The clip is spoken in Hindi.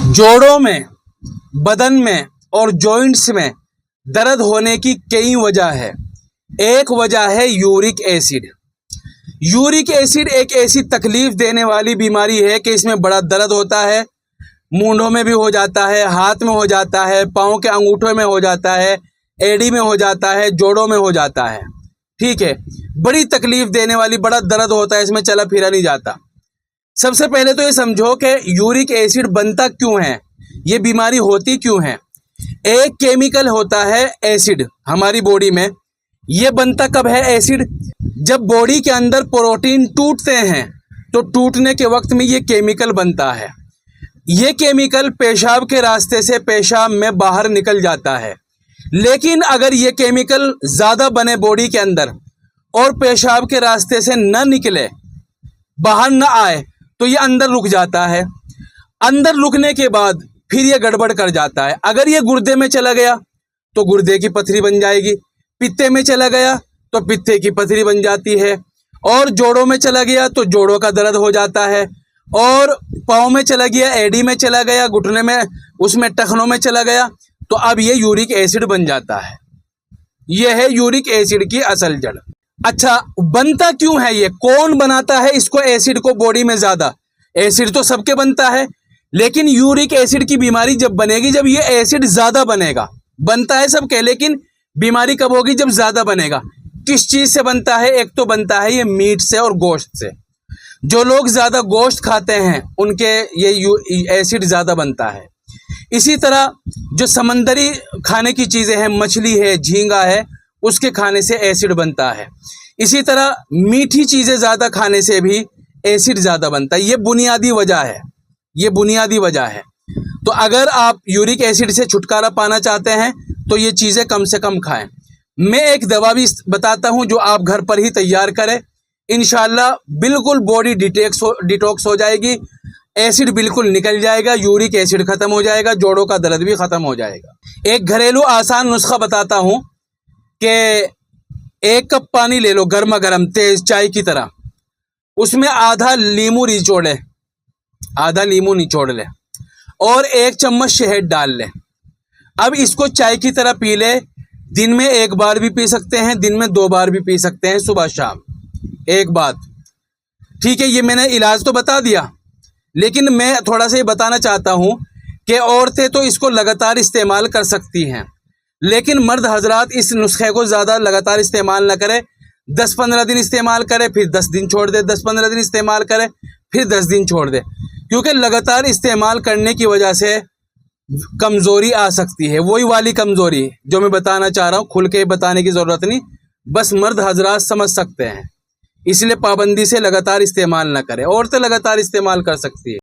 जोड़ों में, बदन में और जॉइंट्स में दर्द होने की कई वजह है। एक वजह है यूरिक एसिड। यूरिक एसिड एक ऐसी तकलीफ देने वाली बीमारी है कि इसमें बड़ा दर्द होता है। मूंढों में भी हो जाता है, हाथ में हो जाता है, पाँव के अंगूठों में हो जाता है, एड़ी में हो जाता है, जोड़ों में हो जाता है। ठीक है, बड़ी तकलीफ देने वाली, बड़ा दर्द होता है, इसमें चला फिरा नहीं जाता। सबसे पहले तो ये समझो कि यूरिक एसिड बनता क्यों है, ये बीमारी होती क्यों है। एक केमिकल होता है एसिड हमारी बॉडी में। ये बनता कब है एसिड? जब बॉडी के अंदर प्रोटीन टूटते हैं तो टूटने के वक्त में ये केमिकल बनता है। ये केमिकल पेशाब के रास्ते से पेशाब में बाहर निकल जाता है। लेकिन अगर ये केमिकल ज़्यादा बने बॉडी के अंदर और पेशाब के रास्ते से न निकले, बाहर न आए, तो ये अंदर रुक जाता है। अंदर रुकने के बाद फिर ये गड़बड़ कर जाता है। अगर ये गुर्दे में चला गया तो गुर्दे की पथरी बन जाएगी, पित्ते में चला गया तो पित्ते की पथरी बन जाती है, और जोड़ों में चला गया तो जोड़ों का दर्द हो जाता है, और पाँव में चला गया, एडी में चला गया, घुटने में, उसमें टखनों में चला गया, तो अब ये यूरिक एसिड बन जाता है। यह है यूरिक एसिड की असल जड़। अच्छा, बनता क्यों है ये? कौन बनाता है इसको, एसिड को बॉडी में ज्यादा? एसिड तो सबके बनता है, लेकिन यूरिक एसिड की बीमारी जब बनेगी, जब ये एसिड ज्यादा बनेगा। बनता है सबके, लेकिन बीमारी कब होगी? जब ज्यादा बनेगा। किस चीज से बनता है? एक तो बनता है ये मीट से और गोश्त से। जो लोग ज्यादा गोश्त खाते हैं उनके ये एसिड ज्यादा बनता है। इसी तरह जो समंदरी खाने की चीजें हैं, मछली है, झींगा है, उसके खाने से एसिड बनता है। इसी तरह मीठी चीजें ज्यादा खाने से भी एसिड ज्यादा बनता है। ये बुनियादी वजह है, ये बुनियादी वजह है। तो अगर आप यूरिक एसिड से छुटकारा पाना चाहते हैं तो ये चीजें कम से कम खाएं। मैं एक दवा बताता हूं जो आप घर पर ही तैयार करें। इंशाल्लाह बिल्कुल बॉडी डिटॉक्स हो जाएगी, एसिड बिल्कुल निकल जाएगा, यूरिक एसिड खत्म हो जाएगा, जोड़ों का दर्द भी खत्म हो जाएगा। एक घरेलू आसान नुस्खा बताता हूं कि 1 कप पानी ले लो, गर्मा गर्म तेज चाय की तरह। उसमें आधा नींबू निचोड़ ले और 1 चम्मच शहद डाल ले। अब इसको चाय की तरह पी ले। दिन में 1 बार भी पी सकते हैं, दिन में 2 बार भी पी सकते हैं, सुबह शाम। एक बात, ठीक है, ये मैंने इलाज तो बता दिया, लेकिन मैं थोड़ा सा ये बताना चाहता हूं कि औरतें तो इसको लगातार इस्तेमाल कर सकती हैं, लेकिन मर्द हजरात इस नुस्खे को ज़्यादा लगातार इस्तेमाल न करें। 10-15 दिन इस्तेमाल करें, फिर 10 दिन छोड़ दे, 10-15 दिन इस्तेमाल करें, फिर 10 दिन छोड़ दे, क्योंकि लगातार इस्तेमाल करने की वजह से कमज़ोरी आ सकती है। वही वाली कमज़ोरी जो मैं बताना चाह रहा हूँ, खुल के बताने की ज़रूरत नहीं, बस मर्द हजरात समझ सकते हैं। इसलिए पाबंदी से लगातार इस्तेमाल न करें। औरतें लगातार इस्तेमाल कर सकती है।